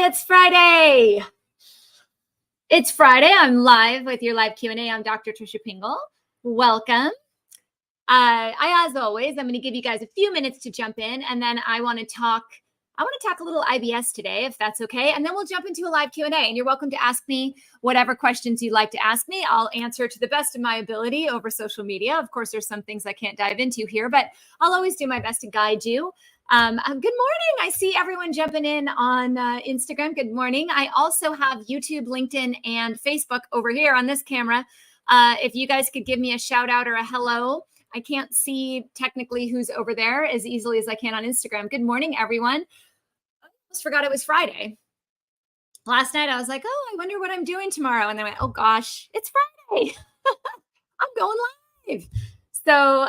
it's Friday. It's Friday. I'm live with your live Q&A. I'm Dr. Trisha Pingle. Welcome. As always, I'm going to give you guys a few minutes to jump in, and then I want to talk a little IBS today, if that's okay. And then we'll jump into a live Q&A, and you're welcome to ask me whatever questions you'd like to ask me. I'll answer to the best of my ability over social media. Of course, there's some things I can't dive into here, but I'll always do my best to guide you. Good morning. I see everyone jumping in on Instagram. Good morning. I also have YouTube, LinkedIn, and Facebook over here on this camera. If you guys could give me a shout out or a hello. I can't see technically who's over there as easily as I can on Instagram. Good morning, everyone. I almost forgot it was Friday. Last night I was like, oh, I wonder what I'm doing tomorrow. And then I went, oh gosh, it's Friday. I'm going live. So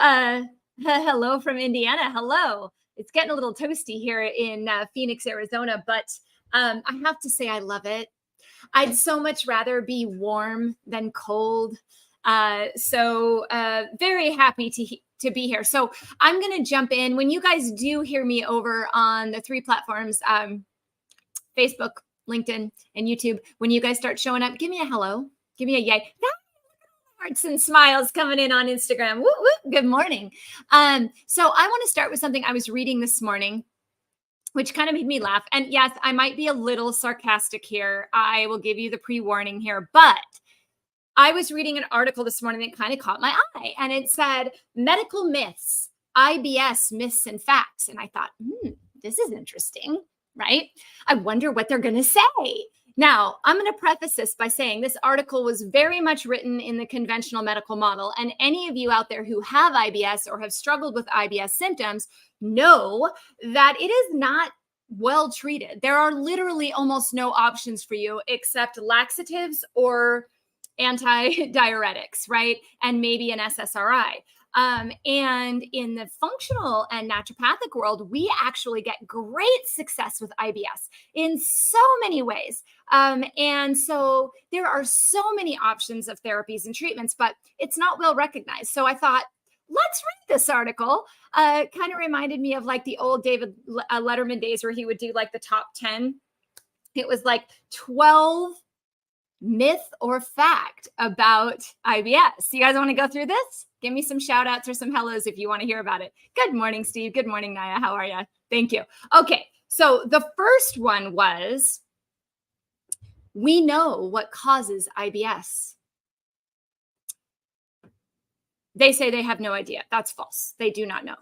hello from Indiana. Hello. It's getting a little toasty here in Phoenix, Arizona, but I have to say I love it. I'd so much rather be warm than cold. So very happy to be here. So I'm going to jump in. When you guys do hear me over on the three platforms, Facebook, LinkedIn, and YouTube, when you guys start showing up, give me a hello, give me a yay. Hearts and smiles coming in on Instagram. Woo, woo. Good morning. So I want to start with something I was reading this morning, which kind of made me laugh. And yes, I might be a little sarcastic here. I will give you the pre-warning here, but I was reading an article this morning that kind of caught my eye, and it said medical myths, IBS myths and facts. And I thought, this is interesting, right? I wonder what they're going to say. Now, I'm going to preface this by saying this article was very much written in the conventional medical model. And any of you out there who have IBS or have struggled with IBS symptoms know that it is not well treated. There are literally almost no options for you except laxatives or antidiuretics, right? And maybe an SSRI. And in the functional and naturopathic world, we actually get great success with IBS in so many ways. And so there are so many options of therapies and treatments, but it's not well recognized. So I thought, let's read this article. Kind of reminded me of like the old David Letterman days where he would do like the top 10. It was like 12 myth or fact about IBS. You guys want to go through this? Give me some shout outs or some hellos if you want to hear about it. Good morning, Steve. Good morning, Naya. How are you? Thank you. Okay. So the first one was, we know what causes IBS. They say they have no idea. That's false. They do not know.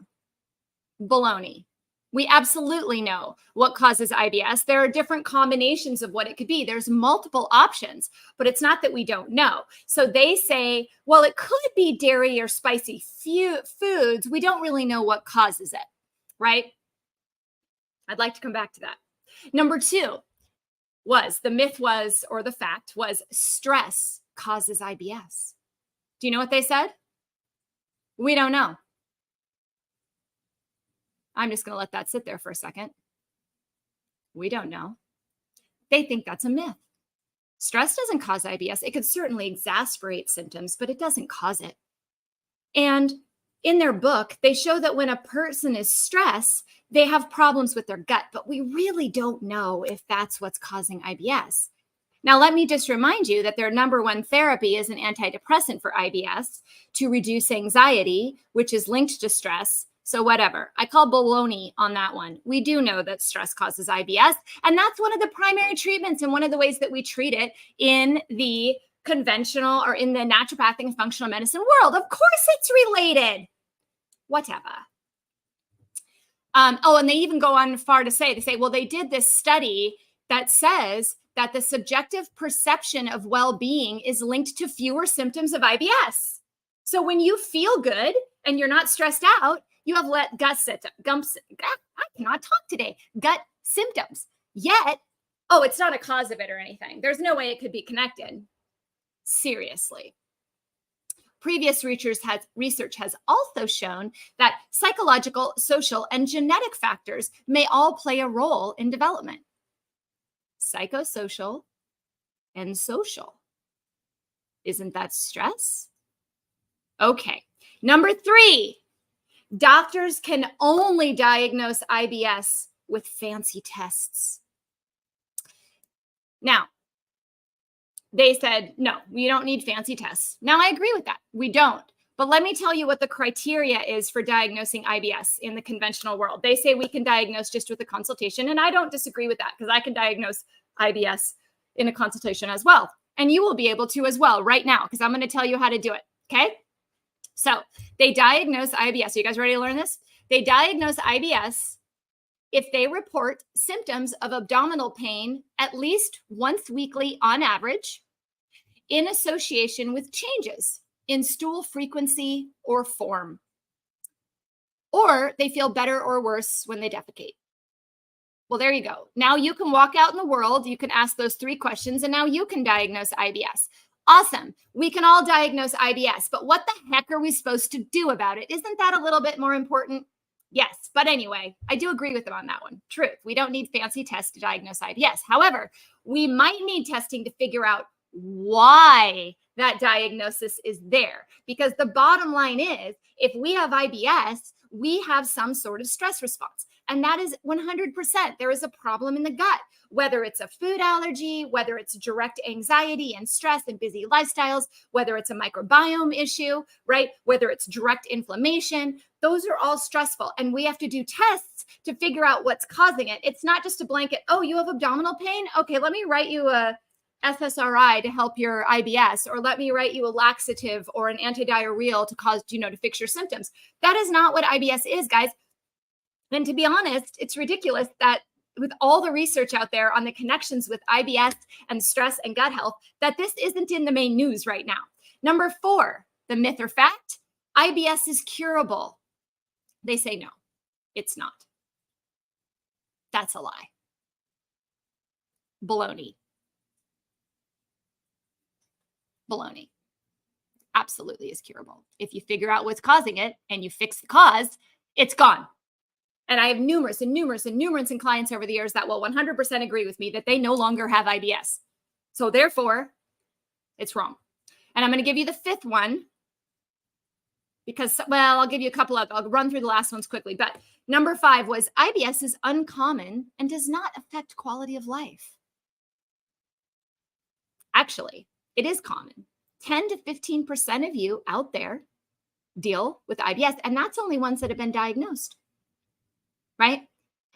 Baloney. We absolutely know what causes IBS. There are different combinations of what it could be. There's multiple options, but it's not that we don't know. So they say, well, it could be dairy or spicy foods. We don't really know what causes it, right? I'd like to come back to that. Number two was, the myth was, or the fact was, stress causes IBS. Do you know what they said? We don't know. I'm just going to let that sit there for a second. We don't know. They think that's a myth. Stress doesn't cause IBS. It could certainly exacerbate symptoms, but it doesn't cause it. And in their book, they show that when a person is stressed, they have problems with their gut, but we really don't know if that's what's causing IBS. Now, let me just remind you that their number one therapy is an antidepressant for IBS to reduce anxiety, which is linked to stress. So whatever, I call baloney on that one. We do know that stress causes IBS, and that's one of the primary treatments and one of the ways that we treat it in the conventional or in the naturopathic and functional medicine world. Of course it's related. Whatever. And they even go on far to say, well, they did this study that says that the subjective perception of well-being is linked to fewer symptoms of IBS. So when you feel good and you're not stressed out, you have I cannot talk today. Gut symptoms. Yet, it's not a cause of it or anything. There's no way it could be connected. Seriously. Previous research has also shown that psychological, social, and genetic factors may all play a role in development. Psychosocial and social. Isn't that stress? Okay. Number 3. Doctors can only diagnose IBS with fancy tests. Now, they said, no, we don't need fancy tests. Now, I agree with that. We don't. But let me tell you what the criteria is for diagnosing IBS in the conventional world. They say we can diagnose just with a consultation, and I don't disagree with that because I can diagnose IBS in a consultation as well. And you will be able to as well right now because I'm going to tell you how to do it. Okay? So they diagnose IBS. Are you guys ready to learn this? They diagnose IBS if they report symptoms of abdominal pain at least once weekly on average in association with changes in stool frequency or form, or they feel better or worse when they defecate. Well, there you go. Now you can walk out in the world, you can ask those 3 questions, and now you can diagnose IBS. Awesome. We can all diagnose IBS, but what the heck are we supposed to do about it? Isn't that a little bit more important? Yes. But anyway, I do agree with them on that one. Truth. We don't need fancy tests to diagnose IBS. However, we might need testing to figure out why that diagnosis is there. Because the bottom line is, if we have IBS, we have some sort of stress response. And that is 100%. There is a problem in the gut, whether it's a food allergy, whether it's direct anxiety and stress and busy lifestyles, whether it's a microbiome issue, right? Whether it's direct inflammation, those are all stressful. And we have to do tests to figure out what's causing it. It's not just a blanket, oh, you have abdominal pain? Okay, let me write you a SSRI to help your IBS, or let me write you a laxative or an antidiarrheal to cause, to fix your symptoms. That is not what IBS is, guys. And to be honest, it's ridiculous that with all the research out there on the connections with IBS and stress and gut health, that this isn't in the main news right now. Number 4, the myth or fact, IBS is curable. They say no, it's not. That's a lie. Baloney. Baloney. Absolutely is curable. If you figure out what's causing it and you fix the cause, it's gone. And I have numerous clients over the years that will 100% agree with me that they no longer have IBS. So therefore, it's wrong. And I'm going to give you the 5th one because, well, I'll give you a couple of, I'll run through the last ones quickly. But number 5 was IBS is uncommon and does not affect quality of life. Actually, it is common. 10 to 15% of you out there deal with IBS, and that's only ones that have been diagnosed. Right?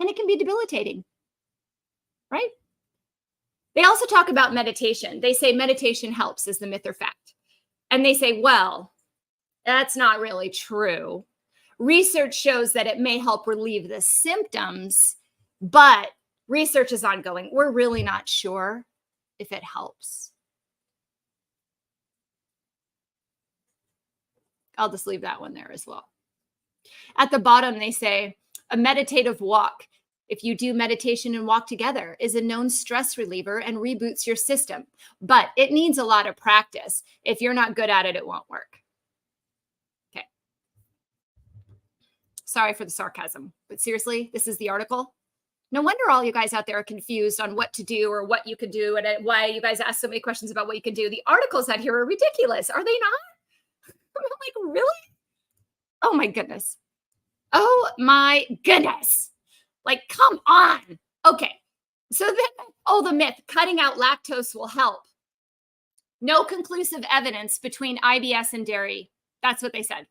And it can be debilitating, right? They also talk about meditation. They say meditation helps is the myth or fact. And they say, well, that's not really true. Research shows that it may help relieve the symptoms, but research is ongoing. We're really not sure if it helps. I'll just leave that one there as well. At the bottom, they say, a meditative walk, if you do meditation and walk together, is a known stress reliever and reboots your system. But it needs a lot of practice. If you're not good at it, it won't work. Okay. Sorry for the sarcasm, but seriously, this is the article. No wonder all you guys out there are confused on what to do or what you could do and why you guys ask so many questions about what you can do. The articles out here are ridiculous. Are they not? I'm like, really? Oh my goodness. Oh my goodness. Like, come on. Okay. So then, the myth, cutting out lactose will help. No conclusive evidence between IBS and dairy. That's what they said.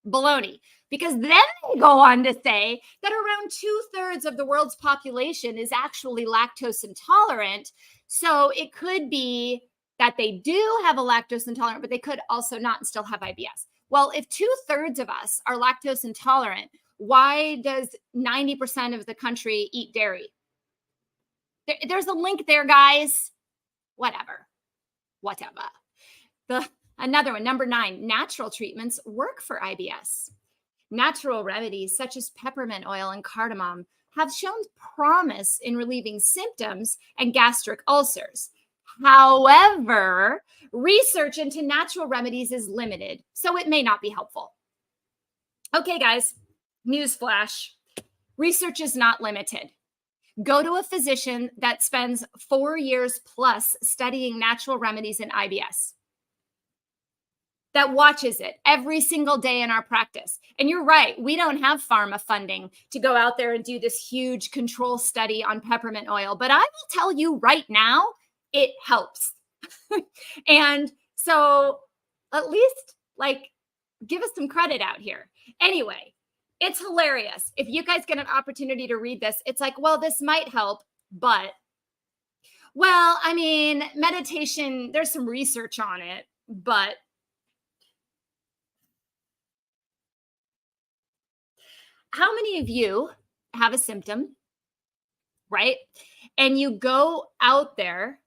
Baloney. Because then they go on to say that around 2/3 of the world's population is actually lactose intolerant. So it could be that they do have a lactose intolerant, but they could also not and still have IBS. Well, if 2/3 of us are lactose intolerant, why does 90% of the country eat dairy? There's a link there, guys. Whatever. Another one, number 9, natural treatments work for IBS. Natural remedies such as peppermint oil and cardamom have shown promise in relieving symptoms and gastric ulcers. However, research into natural remedies is limited, so it may not be helpful. Okay, guys, newsflash. Research is not limited. Go to a physician that spends 4 years plus studying natural remedies in IBS. that watches it every single day in our practice. And you're right, we don't have pharma funding to go out there and do this huge control study on peppermint oil. But I will tell you right now, it helps. And so at least like give us some credit out here. Anyway, it's hilarious. If you guys get an opportunity to read this, it's like, well, this might help, but well, I mean, meditation, there's some research on it, but how many of you have a symptom, right? And you go out there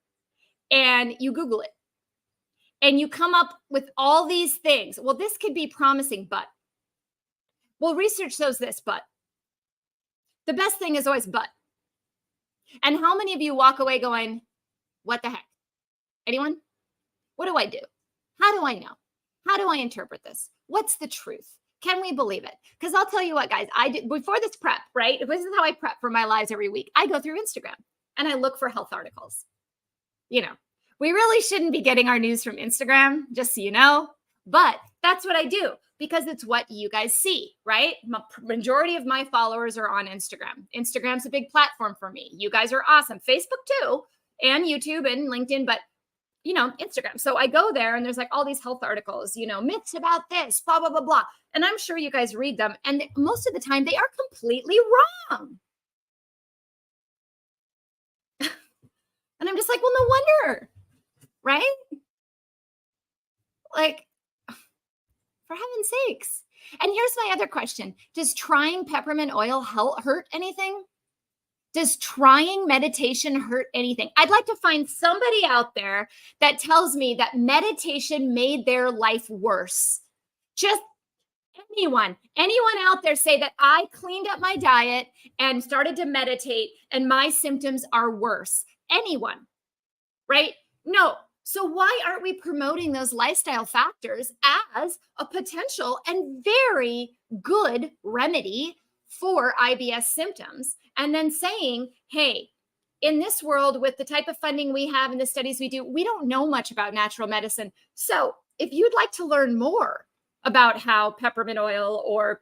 and you Google it and you come up with all these things. Well, this could be promising, but well, research shows this, but the best thing is always but. And how many of you walk away going, what the heck? Anyone? What do I do? How do I know? How do I interpret this? What's the truth? Can we believe it? Because I'll tell you what, guys, I did before this prep, right? This is how I prep for my lives every week. I go through Instagram and I look for health articles. You know, we really shouldn't be getting our news from Instagram, just so you know, but that's what I do because it's what you guys see, right? Majority of my followers are on Instagram. Instagram's a big platform for me. You guys are awesome. Facebook too, and YouTube and LinkedIn, but you know, Instagram. So I go there and there's like all these health articles, you know, myths about this, blah, blah, blah, blah. And I'm sure you guys read them. And most of the time they are completely wrong. And I'm just like, well, no wonder, right? Like, for heaven's sakes. And here's my other question. Does trying peppermint oil hurt anything? Does trying meditation hurt anything? I'd like to find somebody out there that tells me that meditation made their life worse. Just anyone out there say that I cleaned up my diet and started to meditate and my symptoms are worse. Anyone, right? No. So why aren't we promoting those lifestyle factors as a potential and very good remedy for IBS symptoms? And then saying, hey, in this world with the type of funding we have and the studies we do, we don't know much about natural medicine. So if you'd like to learn more about how peppermint oil or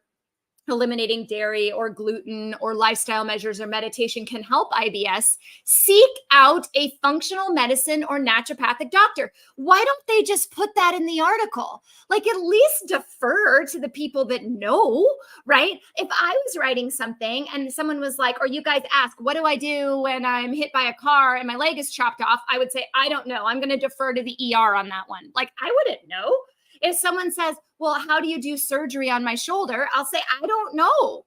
eliminating dairy or gluten or lifestyle measures or meditation can help IBS, seek out a functional medicine or naturopathic doctor. Why don't they just put that in the article? Like at least defer to the people that know, right? If I was writing something and someone was like, or you guys ask, what do I do when I'm hit by a car and my leg is chopped off? I would say, I don't know. I'm going to defer to the ER on that one. Like I wouldn't know. If someone says, well, how do you do surgery on my shoulder? I'll say, I don't know.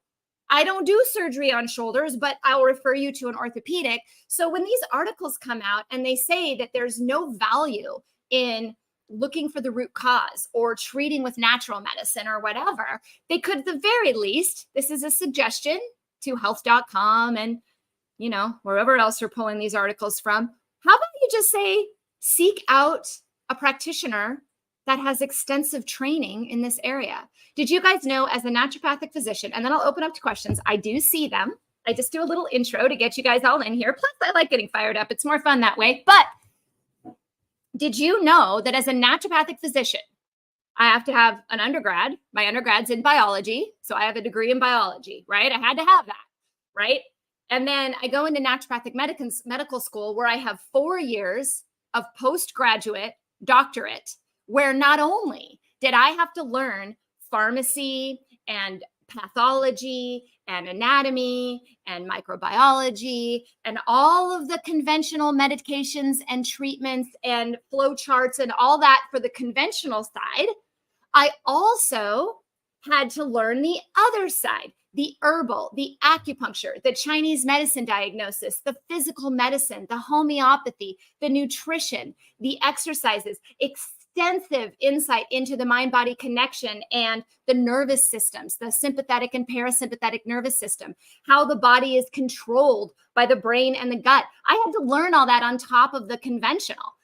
I don't do surgery on shoulders, but I'll refer you to an orthopedic. So when these articles come out and they say that there's no value in looking for the root cause or treating with natural medicine or whatever, they could at the very least, this is a suggestion to health.com and, you know, wherever else you're pulling these articles from. How about you just say, seek out a practitioner that has extensive training in this area. Did you guys know as a naturopathic physician, and then I'll open up to questions. I do see them. I just do a little intro to get you guys all in here. Plus I like getting fired up. It's more fun that way. But did you know that as a naturopathic physician, I have to have an undergrad. My undergrad's in biology. So I have a degree in biology, right? I had to have that, right? And then I go into naturopathic medical school where I have 4 years of postgraduate doctorate, where not only did I have to learn pharmacy and pathology and anatomy and microbiology and all of the conventional medications and treatments and flow charts and all that for the conventional side, I also had to learn the other side, the herbal, the acupuncture, the Chinese medicine diagnosis, the physical medicine, the homeopathy, the nutrition, the exercises, extensive insight into the mind-body connection and the nervous systems, the sympathetic and parasympathetic nervous system, how the body is controlled by the brain and the gut. I had to learn all that on top of the conventional.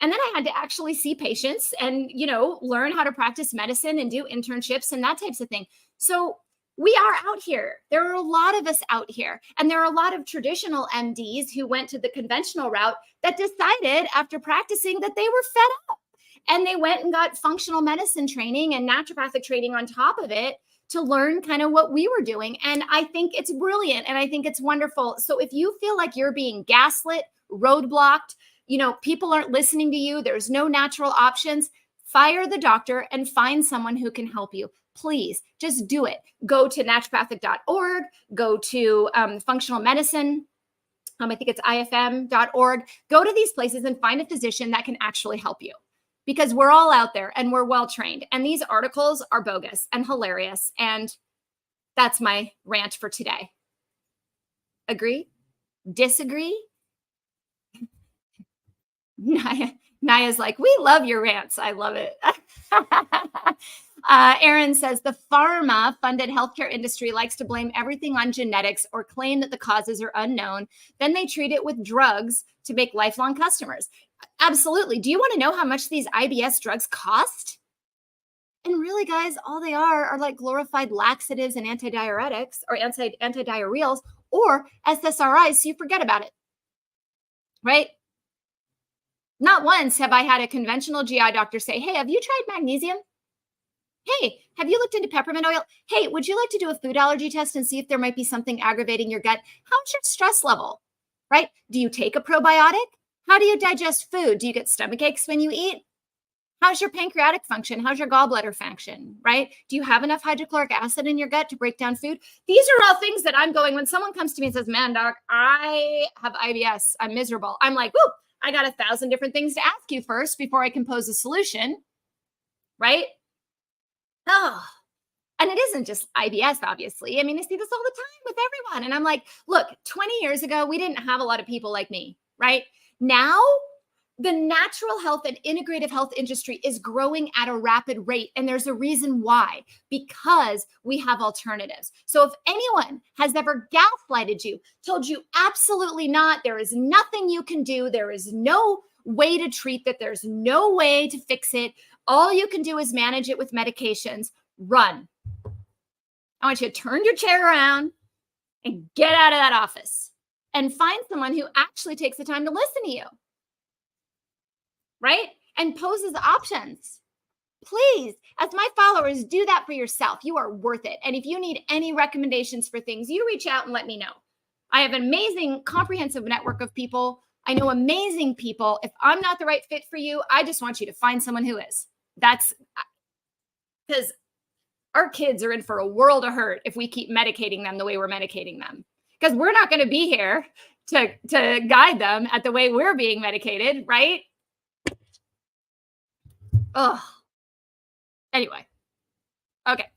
And then I had to actually see patients and, you know, learn how to practice medicine and do internships and that types of thing. So we are out here. There are a lot of us out here. And there are a lot of traditional MDs who went to the conventional route that decided after practicing that they were fed up And they went and got functional medicine training and naturopathic training on top of it to learn kind of what we were doing. And I think it's brilliant and I think it's wonderful. So if you feel like you're being gaslit, roadblocked, people aren't listening to you, there's no natural options, fire the doctor and find someone who can help you. Please just do it. Go to naturopathic.org, go to functional medicine. I think it's ifm.org. Go to these places and find a physician that can actually help you, because we're all out there and we're well trained. And these articles are bogus and hilarious. And that's my rant for today. Agree? Disagree? Naya's like, we love your rants. I love it. Aaron says the pharma-funded healthcare industry likes to blame everything on genetics or claim that the causes are unknown. Then they treat it with drugs to make lifelong customers. Absolutely. Do you want to know how much these IBS drugs cost? And really, guys, all they are like glorified laxatives and antidiuretics or antidiarrheals or SSRIs, so you forget about it, right? Not once have I had a conventional GI doctor say, hey, have you tried magnesium? Hey, have you looked into peppermint oil? Hey, would you like to do a food allergy test and see if there might be something aggravating your gut? How's your stress level, right? Do you take a probiotic? How do you digest food? Do you get stomach aches when you eat? How's your pancreatic function? How's your gallbladder function, right? Do you have enough hydrochloric acid in your gut to break down food? These are all things that I'm going, when someone comes to me and says, man, doc, I have IBS. I'm miserable. I'm like, whoo, I got 1,000 different things to ask you first before I can pose a solution, right? Oh, and it isn't just IBS, obviously. I mean, I see this all the time with everyone. And I'm like, look, 20 years ago, we didn't have a lot of people like me, right? Now, the natural health and integrative health industry is growing at a rapid rate. And there's a reason why, because we have alternatives. So if anyone has ever gaslighted you, told you absolutely not, there is nothing you can do, there is no way to treat that, there's no way to fix it, all you can do is manage it with medications, run. I want you to turn your chair around and get out of that office and find someone who actually takes the time to listen to you, right? And poses options. Please, as my followers, do that for yourself. You are worth it. And if you need any recommendations for things, you reach out and let me know. I have an amazing, comprehensive network of people. I know amazing people. If I'm not the right fit for you, I just want you to find someone who is. That's because our kids are in for a world of hurt if we keep medicating them the way we're medicating them. Because we're not going to be here to guide them at the way we're being medicated, right? Oh, anyway. Okay.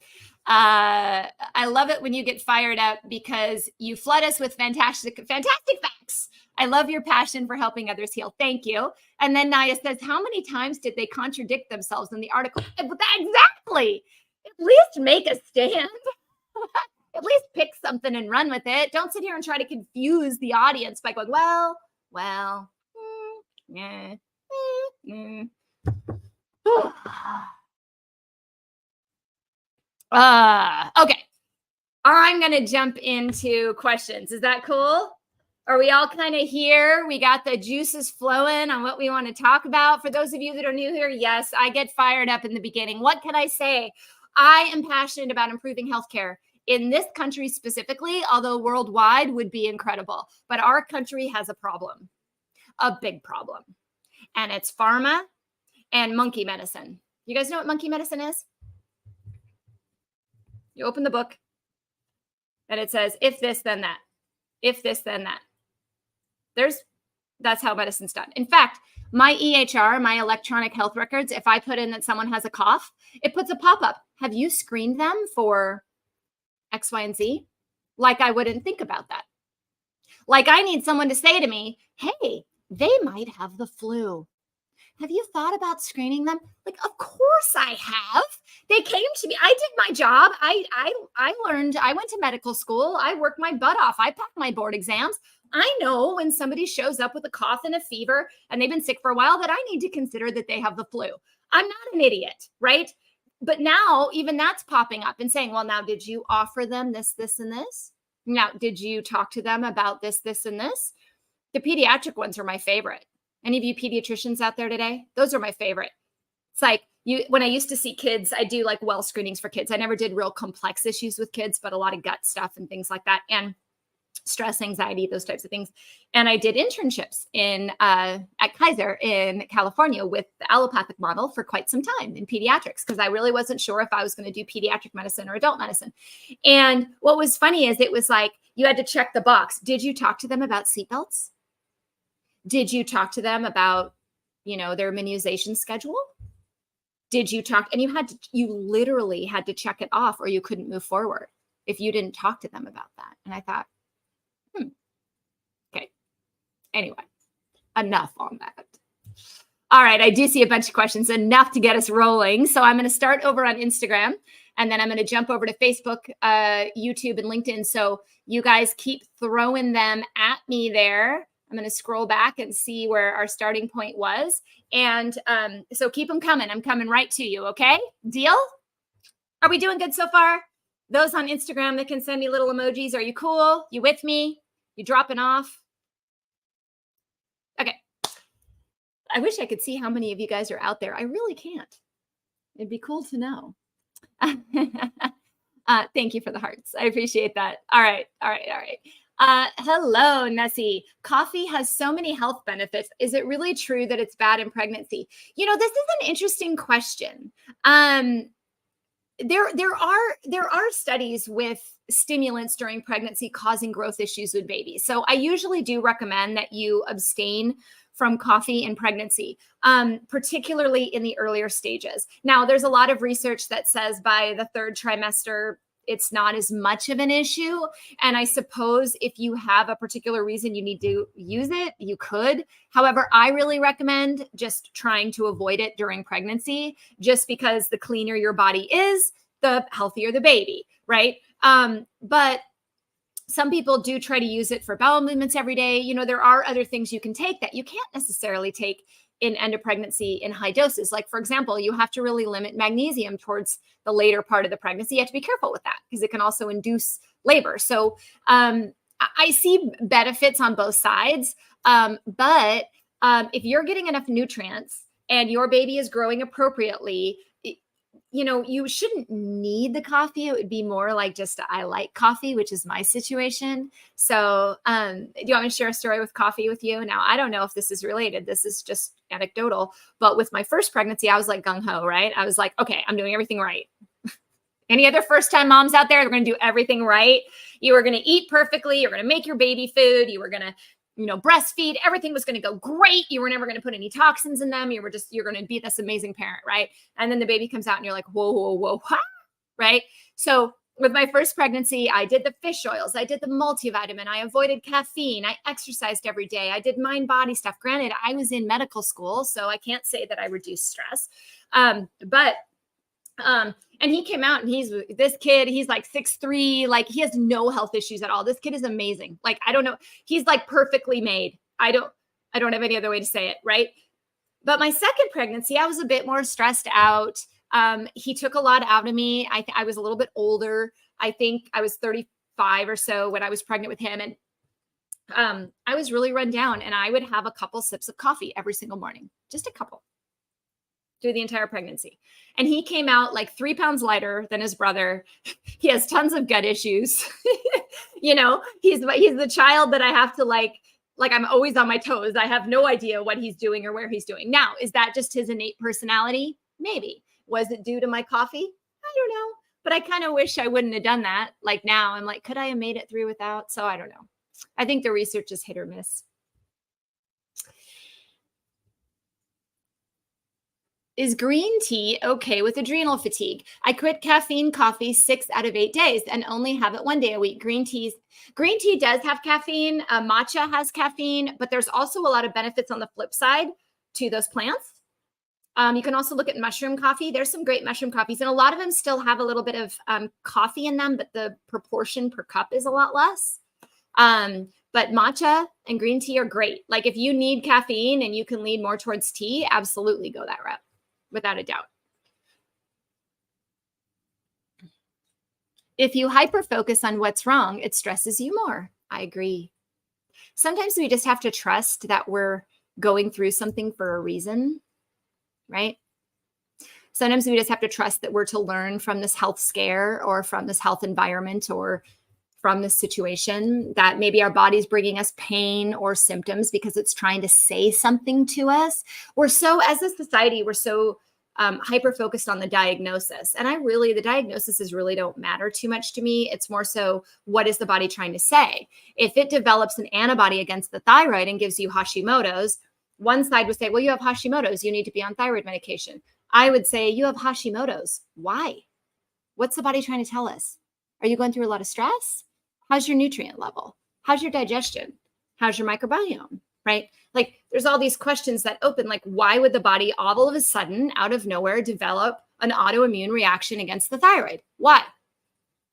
I love it when you get fired up because you flood us with fantastic facts. I love your passion for helping others heal. Thank you. And then Naya says, how many times did they contradict themselves in the article? Exactly. At least make a stand. At least pick something and run with it. Don't sit here and try to confuse the audience by going, yeah. Okay. I'm going to jump into questions. Is that cool? Are we all kind of here? We got the juices flowing on what we want to talk about. For those of you that are new here, yes, I get fired up in the beginning. What can I say? I am passionate about improving healthcare in this country specifically, although worldwide would be incredible. But our country has a problem, a big problem. And it's pharma and monkey medicine. You guys know what monkey medicine is? You open the book and it says, if this, then that. If this, then that. That's how medicine's done. In fact, my EHR, my electronic health records, if I put in that someone has a cough, it puts a pop-up. Have you screened them for X, Y, and Z? Like I wouldn't think about that. Like I need someone to say to me, hey, they might have the flu. Have you thought about screening them? Like, of course I have. They came to me. I did my job. I learned. I went to medical school. I worked my butt off. I passed my board exams. I know when somebody shows up with a cough and a fever and they've been sick for a while that I need to consider that they have the flu. I'm not an idiot, right? But now even that's popping up and saying, well, now, did you offer them this, this, and this? Now, did you talk to them about this, this, and this? The pediatric ones are my favorite. Any of you pediatricians out there today? Those are my favorite. It's like when I used to see kids, I do like well screenings for kids. I never did real complex issues with kids, but a lot of gut stuff and things like that. And stress, anxiety, those types of things. And I did internships at Kaiser in California with the allopathic model for quite some time in pediatrics, because I really wasn't sure if I was going to do pediatric medicine or adult medicine. And what was funny is it was like, you had to check the box. Did you talk to them about seatbelts? Did you talk to them about, their immunization schedule? Did you talk? And you literally had to check it off, or you couldn't move forward if you didn't talk to them about that. And I thought, okay. Anyway, enough on that. All right. I do see a bunch of questions, enough to get us rolling. So I'm going to start over on Instagram, and then I'm going to jump over to Facebook, YouTube, and LinkedIn. So you guys keep throwing them at me there. I'm going to scroll back and see where our starting point was. And so keep them coming. I'm coming right to you. Okay. Deal? Are we doing good so far? Those on Instagram that can send me little emojis. Are you cool? You with me? You dropping off? Okay. I wish I could see how many of you guys are out there. I really can't. It'd be cool to know. Thank you for the hearts. I appreciate that. All right. Hello, Nessie. Coffee has so many health benefits. Is it really true that it's bad in pregnancy? This is an interesting question. There are studies with stimulants during pregnancy causing growth issues with babies. So I usually do recommend that you abstain from coffee in pregnancy, particularly in the earlier stages. Now, there's a lot of research that says by the third trimester, it's not as much of an issue. And I suppose if you have a particular reason you need to use it, you could. However, I really recommend just trying to avoid it during pregnancy, just because the cleaner your body is, the healthier the baby, right? But some people do try to use it for bowel movements every day. There are other things you can take that you can't necessarily take in end of pregnancy in high doses. Like, for example, you have to really limit magnesium towards the later part of the pregnancy. You have to be careful with that because it can also induce labor. So I see benefits on both sides. But if you're getting enough nutrients and your baby is growing appropriately, you shouldn't need the coffee. It would be more like just, I like coffee, which is my situation. So do you want me to share a story with coffee with you? Now, I don't know if this is related. This is just anecdotal. But with my first pregnancy, I was like gung-ho, right? I was like, okay, I'm doing everything right. Any other first-time moms out there? They're going to do everything right. You were going to eat perfectly. You're going to make your baby food. You were going to breastfeed. Everything was going to go great. You were never going to put any toxins in them. You're going to be this amazing parent, right? And then the baby comes out and you're like, whoa, right? So with my first pregnancy, I did the fish oils. I did the multivitamin. I avoided caffeine. I exercised every day. I did mind body stuff. Granted, I was in medical school, so I can't say that I reduced stress. And he came out and he's like 6'3", like he has no health issues at all. This kid is amazing. Like, I don't know. He's like perfectly made. I don't have any other way to say it. Right. But my second pregnancy, I was a bit more stressed out. He took a lot out of me. I was a little bit older. I think I was 35 or so when I was pregnant with him. And I was really run down, and I would have a couple sips of coffee every single morning, just a couple, through the entire pregnancy. And he came out like 3 pounds lighter than his brother. He has tons of gut issues. He's the child that I have to like I'm always on my toes. I have no idea what he's doing or where he's doing. Now, is that just his innate personality? Maybe. Was it due to my coffee? I don't know. But I kind of wish I wouldn't have done that. Like now I'm like, could I have made it through without? So I don't know. I think the research is hit or miss. Is green tea okay with adrenal fatigue? I quit caffeine coffee 6 out of 8 days and only have it 1 day a week. Green tea does have caffeine. Matcha has caffeine, but there's also a lot of benefits on the flip side to those plants. You can also look at mushroom coffee. There's some great mushroom coffees, and a lot of them still have a little bit of coffee in them, but the proportion per cup is a lot less. But matcha and green tea are great. Like if you need caffeine and you can lean more towards tea, absolutely go that route. Without a doubt. If you hyper-focus on what's wrong, it stresses you more. I agree. Sometimes we just have to trust that we're going through something for a reason, right? Sometimes we just have to trust that we're to learn from this health scare or from this health environment or from this situation, that maybe our body's bringing us pain or symptoms because it's trying to say something to us. As a society, we're so hyper focused on the diagnosis. And the diagnoses really don't matter too much to me. It's more so, what is the body trying to say? If it develops an antibody against the thyroid and gives you Hashimoto's, one side would say, well, you have Hashimoto's, you need to be on thyroid medication. I would say, you have Hashimoto's. Why? What's the body trying to tell us? Are you going through a lot of stress? How's your nutrient level? How's your digestion? How's your microbiome? Right? Like, there's all these questions that open, like, why would the body all of a sudden, out of nowhere, develop an autoimmune reaction against the thyroid? Why?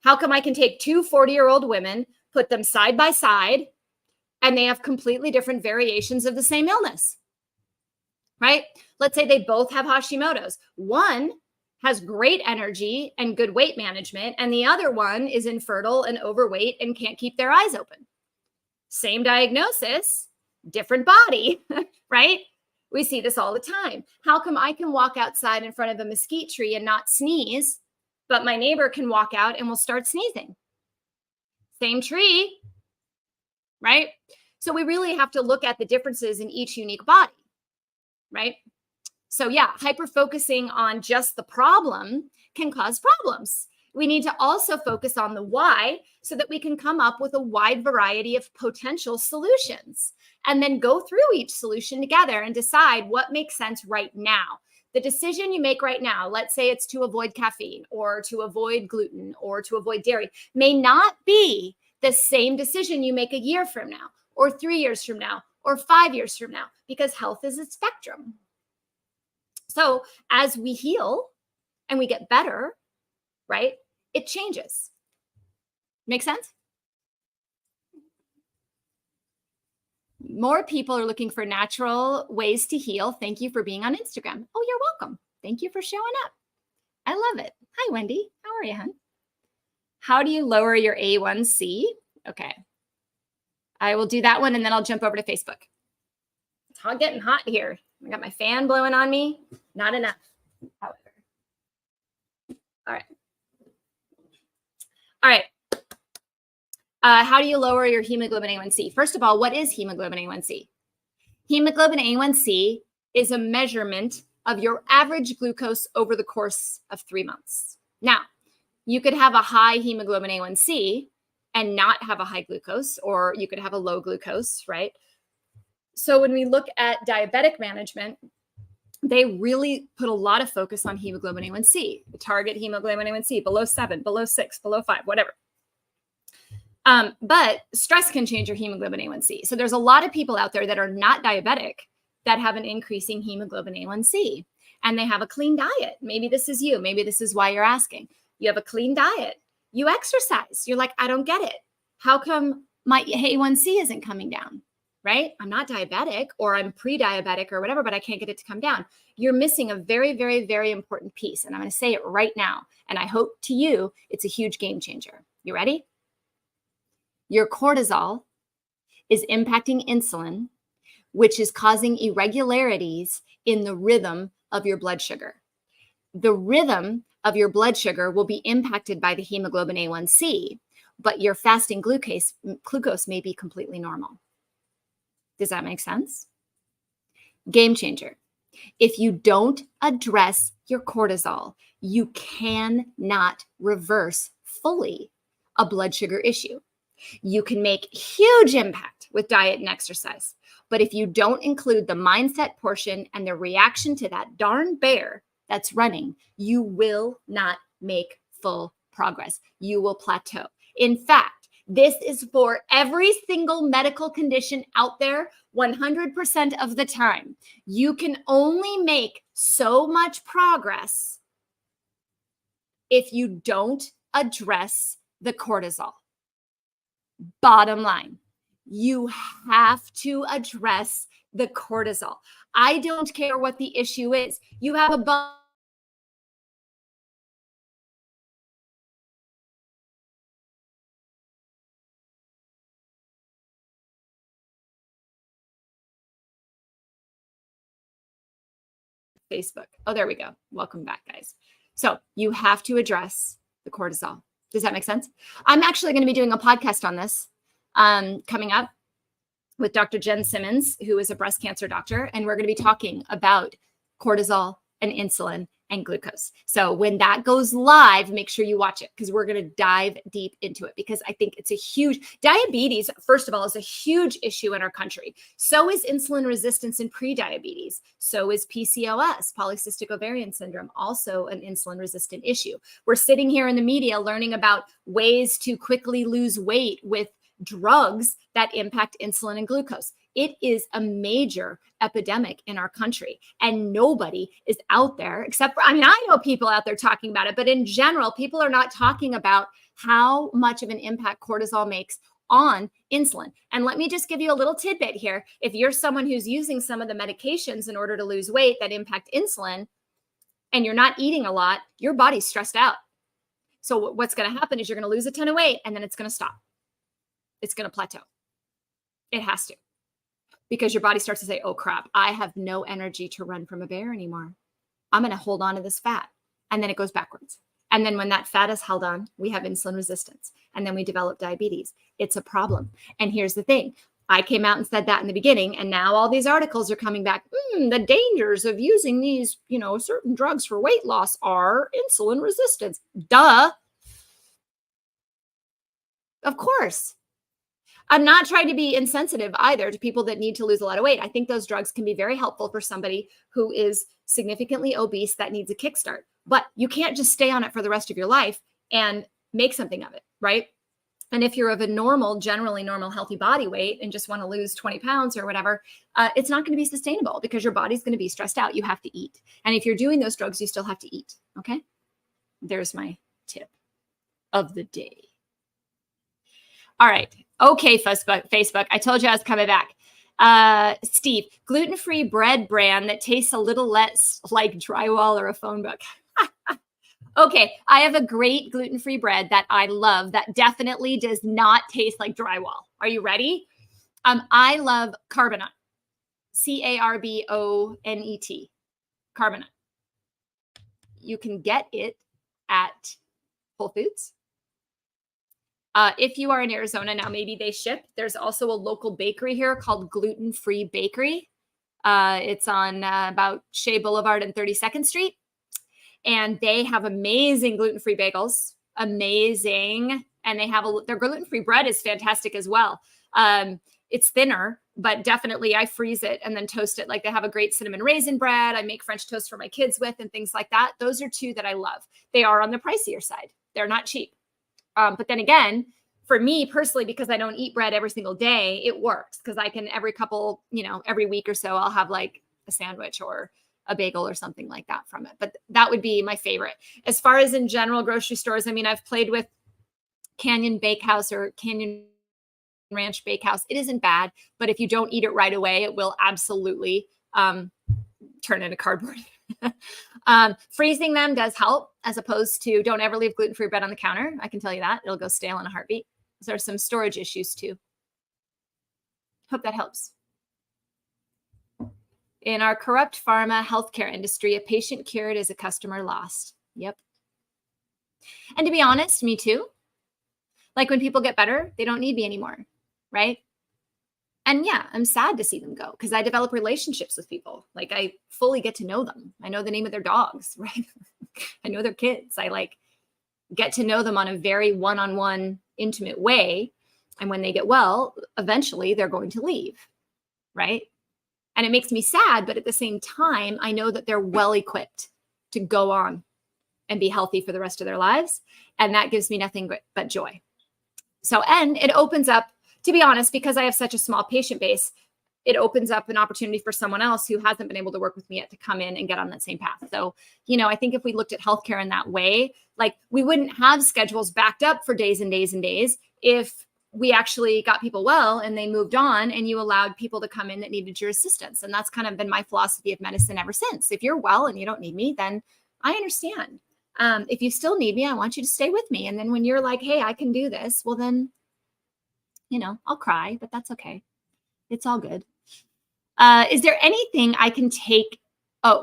How come I can take two 40-year-old women, put them side by side, and they have completely different variations of the same illness? Right? Let's say they both have Hashimoto's. One has great energy and good weight management, and the other one is infertile and overweight and can't keep their eyes open. Same diagnosis, different body, right? We see this all the time. How come I can walk outside in front of a mesquite tree and not sneeze, but my neighbor can walk out and will start sneezing? Same tree, right? So we really have to look at the differences in each unique body, right? So yeah, hyper focusing on just the problem can cause problems. We need to also focus on the why so that we can come up with a wide variety of potential solutions and then go through each solution together and decide what makes sense right now. The decision you make right now, let's say it's to avoid caffeine or to avoid gluten or to avoid dairy, may not be the same decision you make a year from now or 3 years from now or 5 years from now, because health is a spectrum. So as we heal and we get better, right, it changes. Make sense? More people are looking for natural ways to heal. Thank you for being on Instagram. Oh, you're welcome. Thank you for showing up. I love it. Hi, Wendy. How are you, hon? How do you lower your A1C? Okay. I will do that one, and then I'll jump over to Facebook. It's getting hot here. I got my fan blowing on me. Not enough, however. All right. All right. How do you lower your hemoglobin A1C? First of all, what is hemoglobin A1C? Hemoglobin A1C is a measurement of your average glucose over the course of 3 months. Now, you could have a high hemoglobin A1C and not have a high glucose, or you could have a low glucose, right? So when we look at diabetic management, they really put a lot of focus on hemoglobin A1C, the target hemoglobin A1C, below 7, below 6, below 5, whatever. But stress can change your hemoglobin A1C. So there's a lot of people out there that are not diabetic that have an increasing hemoglobin A1C, and they have a clean diet. Maybe this is you. Maybe this is why you're asking. You have a clean diet. You exercise. You're like, I don't get it. How come my A1C isn't coming down? Right? I'm not diabetic, or I'm pre-diabetic or whatever, but I can't get it to come down. You're missing a very, very, very important piece. And I'm going to say it right now. And I hope to you, it's a huge game changer. You ready? Your cortisol is impacting insulin, which is causing irregularities in the rhythm of your blood sugar. The rhythm of your blood sugar will be impacted by the hemoglobin A1C, but your fasting glucose may be completely normal. Does that make sense? Game changer. If you don't address your cortisol, you cannot reverse fully a blood sugar issue. You can make huge impact with diet and exercise, but if you don't include the mindset portion and the reaction to that darn bear that's running, you will not make full progress. You will plateau. In fact, this is for every single medical condition out there, 100% of the time. You can only make so much progress if you don't address the cortisol. Bottom line, you have to address the cortisol. I don't care what the issue is. You have a Facebook. Oh, there we go. Welcome back, guys. So you have to address the cortisol. Does that make sense? I'm actually going to be doing a podcast on this coming up with Dr. Jen Simmons, who is a breast cancer doctor. And we're going to be talking about cortisol and insulin and glucose. So when that goes live, make sure you watch it because we're going to dive deep into it because I think it's a huge diabetes. First of all, is a huge issue in our country. So is insulin resistance and prediabetes. So is PCOS, polycystic ovarian syndrome, also an insulin resistant issue. We're sitting here in the media learning about ways to quickly lose weight with drugs that impact insulin and glucose. It is a major epidemic in our country, and nobody is out there except for, I know people out there talking about it, but in general, people are not talking about how much of an impact cortisol makes on insulin. And let me just give you a little tidbit here. If you're someone who's using some of the medications in order to lose weight that impact insulin, and you're not eating a lot, your body's stressed out. So what's going to happen is you're going to lose a ton of weight, and then it's going to stop. It's going to plateau. It has to. Because your body starts to say, oh crap, I have no energy to run from a bear anymore. I'm going to hold on to this fat. And then it goes backwards. And then when that fat is held on, we have insulin resistance. And then we develop diabetes. It's a problem. And here's the thing. I came out and said that in the beginning. And now all these articles are coming back. The dangers of using these, certain drugs for weight loss are insulin resistance. Duh. Of course. I'm not trying to be insensitive either to people that need to lose a lot of weight. I think those drugs can be very helpful for somebody who is significantly obese that needs a kickstart. But you can't just stay on it for the rest of your life and make something of it, right? And if you're of a generally normal, healthy body weight and just want to lose 20 pounds or whatever, it's not going to be sustainable because your body's going to be stressed out. You have to eat. And if you're doing those drugs, you still have to eat, okay? There's my tip of the day. All right. Okay, Facebook. I told you I was coming back. Steve, gluten-free bread brand that tastes a little less like drywall or a phone book. Okay, I have a great gluten-free bread that I love that definitely does not taste like drywall. Are you ready? I love Carbonut. Carbonet. Carbonut. You can get it at Whole Foods. If you are in Arizona now, maybe they ship. There's also a local bakery here called Gluten Free Bakery. It's on about Shea Boulevard and 32nd Street. And they have amazing gluten-free bagels. Amazing. And they have their gluten-free bread is fantastic as well. It's thinner, but definitely I freeze it and then toast it. Like they have a great cinnamon raisin bread. I make French toast for my kids with and things like that. Those are two that I love. They are on the pricier side. They're not cheap. But then again, for me personally, because I don't eat bread every single day, it works because I can every week or so, I'll have like a sandwich or a bagel or something like that from it. But that would be my favorite. As far as in general grocery stores, I've played with Canyon Bakehouse or Canyon Ranch Bakehouse. It isn't bad, but if you don't eat it right away, it will absolutely turn into cardboard. Freezing them does help as opposed to don't ever leave gluten-free bread on the counter. I can tell you that. It'll go stale in a heartbeat. There's some storage issues too. Hope that helps. In our corrupt pharma healthcare industry, a patient cured is a customer lost. Yep. And to be honest, me too. Like when people get better, they don't need me anymore, right? And yeah, I'm sad to see them go because I develop relationships with people. Like I fully get to know them. I know the name of their dogs, right? I know their kids. I get to know them on a very one-on-one intimate way. And when they get well, eventually they're going to leave, right? And it makes me sad, but at the same time, I know that they're well equipped to go on and be healthy for the rest of their lives. And that gives me nothing but joy. So, and it opens up, to be honest, because I have such a small patient base, it opens up an opportunity for someone else who hasn't been able to work with me yet to come in and get on that same path. So, I think if we looked at healthcare in that way, like we wouldn't have schedules backed up for days and days and days if we actually got people well and they moved on and you allowed people to come in that needed your assistance. And that's kind of been my philosophy of medicine ever since. If you're well and you don't need me, then I understand. If you still need me, I want you to stay with me. And then when you're like, hey, I can do this, well then, I'll cry, but that's okay. It's all good. Is there anything I can take?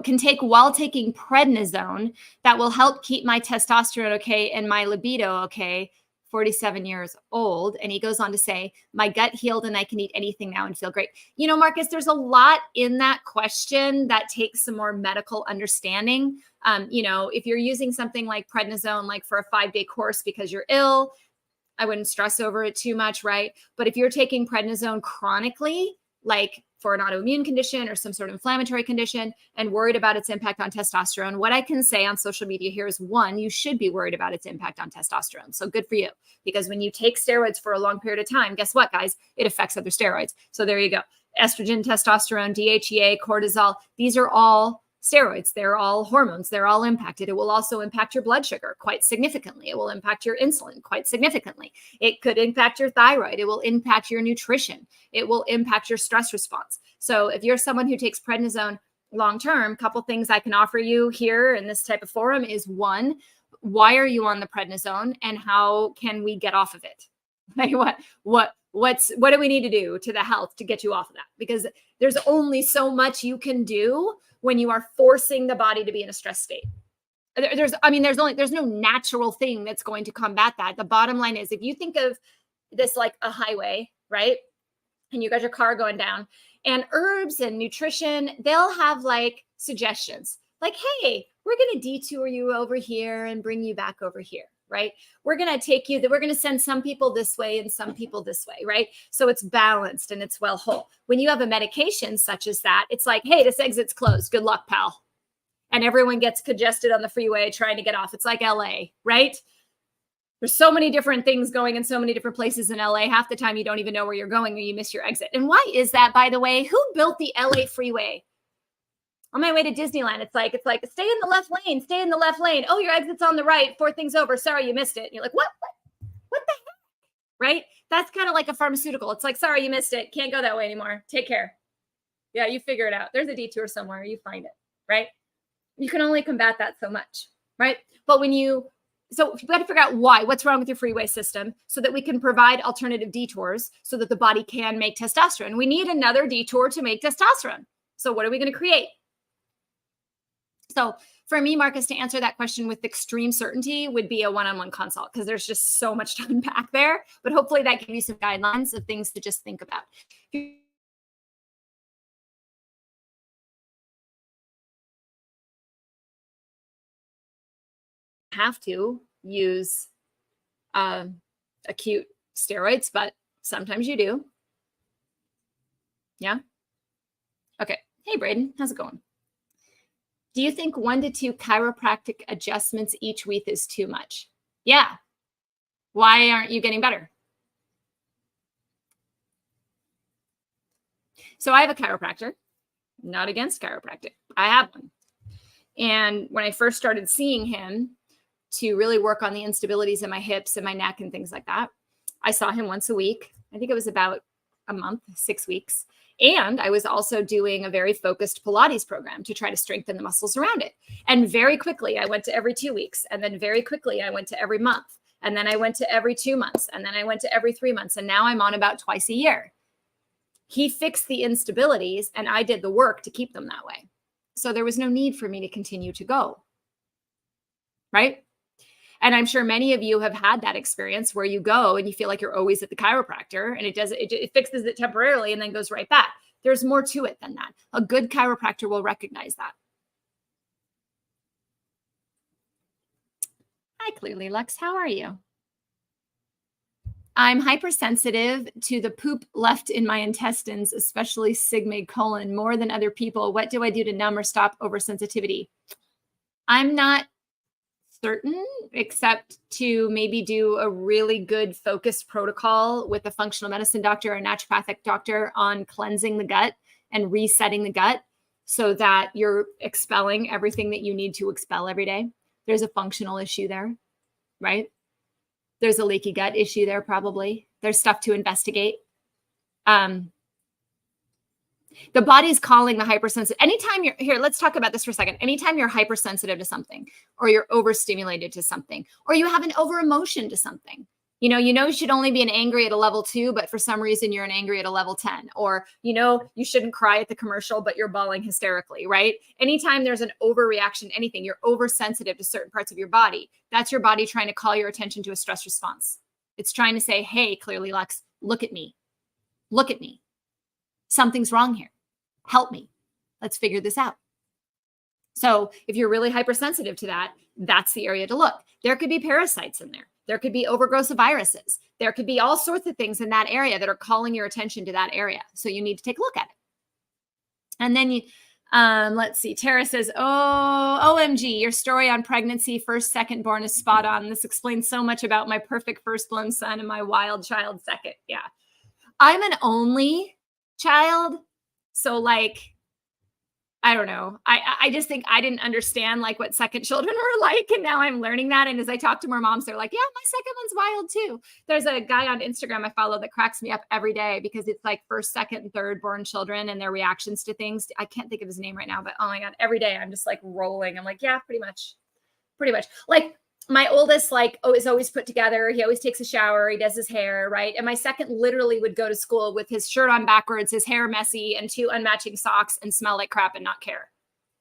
can take while taking prednisone that will help keep my testosterone okay and my libido okay. 47 years old. And he goes on to say, my gut healed and I can eat anything now and feel great. You know, Marcus, there's a lot in that question that takes some more medical understanding. If you're using something like prednisone, like for a 5-day course because you're ill, I wouldn't stress over it too much, right? But if you're taking prednisone chronically, like for an autoimmune condition or some sort of inflammatory condition and worried about its impact on testosterone, what I can say on social media here is, one, you should be worried about its impact on testosterone. So good for you. Because when you take steroids for a long period of time, guess what, guys? It affects other steroids. So there you go. Estrogen, testosterone, DHEA, cortisol, these are all steroids. They're all hormones. They're all impacted. It will also impact your blood sugar quite significantly. It will impact your insulin quite significantly. It could impact your thyroid. It will impact your nutrition. It will impact your stress response. So if you're someone who takes prednisone long-term, couple things I can offer you here in this type of forum is, one, why are you on the prednisone and how can we get off of it? Like what do we need to do to the health to get you off of that? Because there's only so much you can do when you are forcing the body to be in a stress state. There's no natural thing that's going to combat that. The bottom line is, if you think of this like a highway, right? And you got your car going down, and herbs and nutrition, they'll have like suggestions like, hey, we're going to detour you over here and bring you back over here, right? We're going to send some people this way and some people this way, right? So it's balanced and it's well whole. When you have a medication such as that, it's like, hey, this exit's closed. Good luck, pal. And everyone gets congested on the freeway trying to get off. It's like LA, right? There's so many different things going in so many different places in LA. Half the time you don't even know where you're going or you miss your exit. And why is that, by the way? Who built the LA freeway? On my way to Disneyland, it's like, stay in the left lane, stay in the left lane. Oh, your exit's on the right, 4 things over. Sorry, you missed it. And you're like, what the heck? Right? That's kind of like a pharmaceutical. It's like, sorry, you missed it. Can't go that way anymore. Take care. Yeah, you figure it out. There's a detour somewhere. You find it, right? You can only combat that so much, right? But so you got to figure out what's wrong with your freeway system so that we can provide alternative detours so that the body can make testosterone. We need another detour to make testosterone. So what are we going to create? So for me, Marcus, to answer that question with extreme certainty would be a one-on-one consult because there's just so much to unpack there. But hopefully that gives you some guidelines of things to just think about. You have to use acute steroids, but sometimes you do. Yeah. Okay. Hey, Braden, how's it going? Do you think 1 to 2 chiropractic adjustments each week is too much? Yeah. Why aren't you getting better? So I have a chiropractor, not against chiropractic. I have one. And when I first started seeing him to really work on the instabilities in my hips and my neck and things like that, I saw him once a week. I think it was about a month, 6 weeks. And I was also doing a very focused Pilates program to try to strengthen the muscles around it. And very quickly, I went to every 2 weeks. And then very quickly, I went to every month. And then I went to every 2 months. And then I went to every 3 months. And now I'm on about twice a year. He fixed the instabilities and I did the work to keep them that way. So there was no need for me to continue to go. Right? And I'm sure many of you have had that experience where you go and you feel like you're always at the chiropractor and it fixes it temporarily and then goes right back. There's more to it than that. A good chiropractor will recognize that. Hi, Clearly Lux. How are you? I'm hypersensitive to the poop left in my intestines, especially sigmoid colon, more than other people. What do I do to numb or stop oversensitivity? I'm not certain, except to maybe do a really good focused protocol with a functional medicine doctor or a naturopathic doctor on cleansing the gut and resetting the gut so that you're expelling everything that you need to expel every day. There's a functional issue there, right? There's a leaky gut issue there, probably. There's stuff to investigate. The body's calling the hypersensitive. Anytime you're here, let's talk about this for a second. Anytime you're hypersensitive to something, or you're overstimulated to something, or you have an over emotion to something, You should only be an angry at a level 2, but for some reason you're an angry at a level 10. Or, you shouldn't cry at the commercial, but you're bawling hysterically, right? Anytime there's an overreaction to anything, you're oversensitive to certain parts of your body. That's your body trying to call your attention to a stress response. It's trying to say, hey, clearly, Lex, look at me. Look at me. Something's wrong here. Help me. Let's figure this out. So if you're really hypersensitive to that, that's the area to look. There could be parasites in there. There could be overgrowth of viruses. There could be all sorts of things in that area that are calling your attention to that area. So you need to take a look at it. And then let's see. Tara says, oh, OMG, your story on pregnancy, first, second born is spot on. This explains so much about my perfect first blown son and my wild child second. Yeah. I'm an only child. So I don't know. I just think I didn't understand what second children were like. And now I'm learning that. And as I talk to more moms, they're like, yeah, my second one's wild too. There's a guy on Instagram I follow that cracks me up every day because it's first, second, and third born children and their reactions to things. I can't think of his name right now, but oh my God, every day I'm just rolling. I'm yeah, pretty much. My oldest, is always put together. He always takes a shower. He does his hair, right? And my second literally would go to school with his shirt on backwards, his hair messy, and 2 unmatching socks and smell like crap and not care.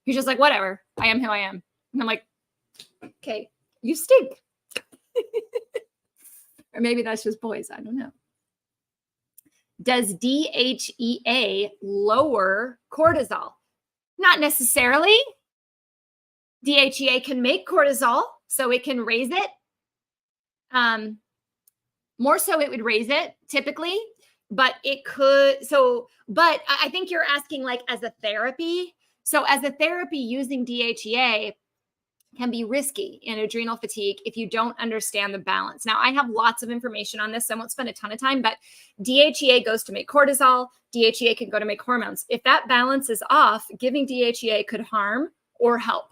He's just whatever. I am who I am. And I'm okay, you stink. Or maybe that's just boys. I don't know. Does DHEA lower cortisol? Not necessarily. DHEA can make cortisol, so it can raise it. More so it would raise it typically, but it could. But I think you're asking as a therapy. So as a therapy, using DHEA can be risky in adrenal fatigue if you don't understand the balance. Now, I have lots of information on this, so I won't spend a ton of time, but DHEA goes to make cortisol. DHEA can go to make hormones. If that balance is off, giving DHEA could harm or help.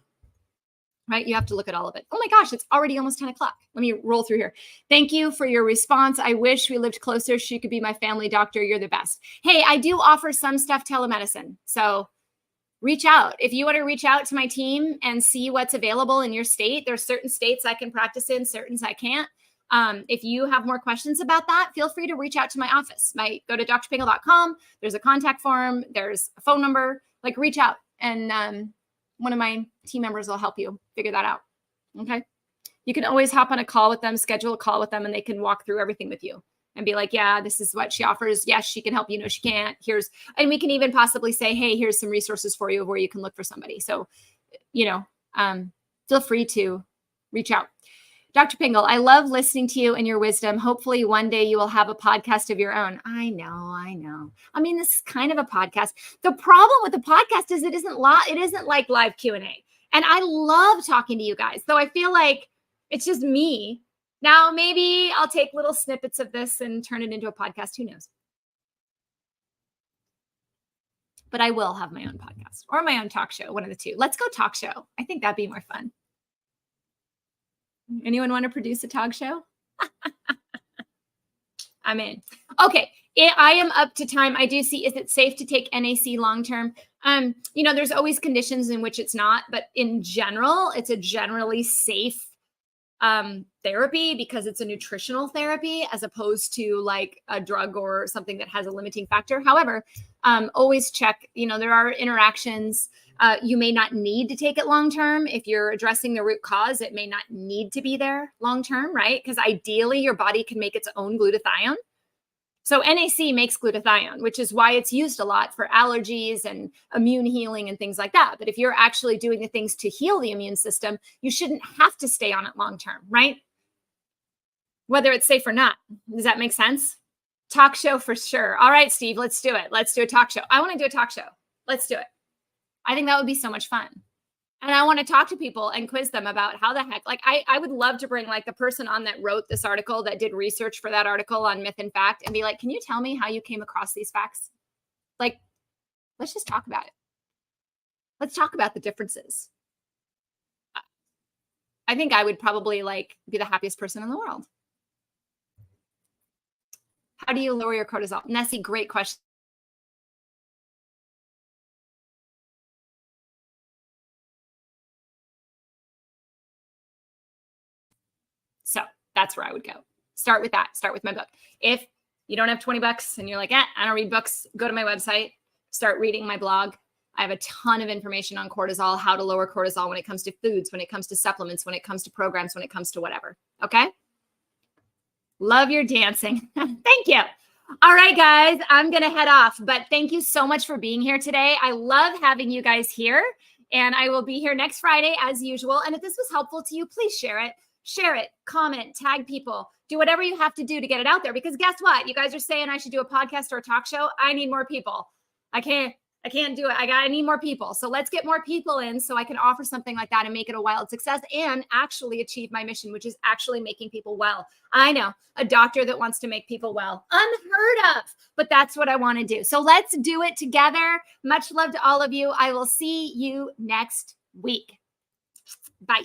Right? You have to look at all of it. Oh my gosh, it's already almost 10 o'clock. Let me roll through here. Thank you for your response. I wish we lived closer. She could be my family doctor. You're the best. Hey, I do offer some stuff telemedicine. So reach out. If you want to reach out to my team and see what's available in your state, there's certain states I can practice in, certain I can't. If you have more questions about that, feel free to reach out to my office. Go to drpingle.com. There's a contact form. There's a phone number. Reach out and one of my team members will help you figure that out. Okay. You can always hop on a call with them, schedule a call with them, and they can walk through everything with you and be yeah, this is what she offers. Yes, she can help you. No, she can't. And we can even possibly say, hey, here's some resources for you of where you can look for somebody. So, feel free to reach out. Dr. Pingle, I love listening to you and your wisdom. Hopefully one day you will have a podcast of your own. I know. I mean, this is kind of a podcast. The problem with the podcast is it isn't like live Q&A. And I love talking to you guys. So I feel like it's just me. Now, maybe I'll take little snippets of this and turn it into a podcast. Who knows? But I will have my own podcast or my own talk show, one of the two. Let's go talk show. I think that'd be more fun. Anyone want to produce a talk show? I'm in. Okay. I am up to time. I do see, is it safe to take NAC long-term? There's always conditions in which it's not, but in general, it's a generally safe therapy because it's a nutritional therapy as opposed to a drug or something that has a limiting factor. However, always check, there are interactions. You may not need to take it long-term. If you're addressing the root cause, it may not need to be there long-term, right? Because ideally your body can make its own glutathione. So NAC makes glutathione, which is why it's used a lot for allergies and immune healing and things like that. But if you're actually doing the things to heal the immune system, you shouldn't have to stay on it long-term, right? Whether it's safe or not. Does that make sense? Talk show for sure. All right, Steve, let's do it. Let's do a talk show. I want to do a talk show. Let's do it. I think that would be so much fun. And I want to talk to people and quiz them about how the heck, I would love to bring the person on that wrote this article that did research for that article on myth and fact and be can you tell me how you came across these facts? Let's just talk about it. Let's talk about the differences. I think I would probably be the happiest person in the world. How do you lower your cortisol? Nessie, great question. So that's where I would go. Start with that. Start with my book. If you don't have 20 bucks and you're like, I don't read books, go to my website, start reading my blog. I have a ton of information on cortisol, how to lower cortisol when it comes to foods, when it comes to supplements, when it comes to programs, when it comes to whatever. Okay. Love your dancing. Thank you. All right, guys, I'm going to head off, but thank you so much for being here today. I love having you guys here, and I will be here next Friday as usual. And if this was helpful to you, please share it, comment, tag people, do whatever you have to do to get it out there. Because guess what? You guys are saying I should do a podcast or a talk show. I need more people. I can't do it. I need more people. So let's get more people in so I can offer something like that and make it a wild success and actually achieve my mission, which is actually making people well. I know, a doctor that wants to make people well. Unheard of, but that's what I want to do. So let's do it together. Much love to all of you. I will see you next week. Bye.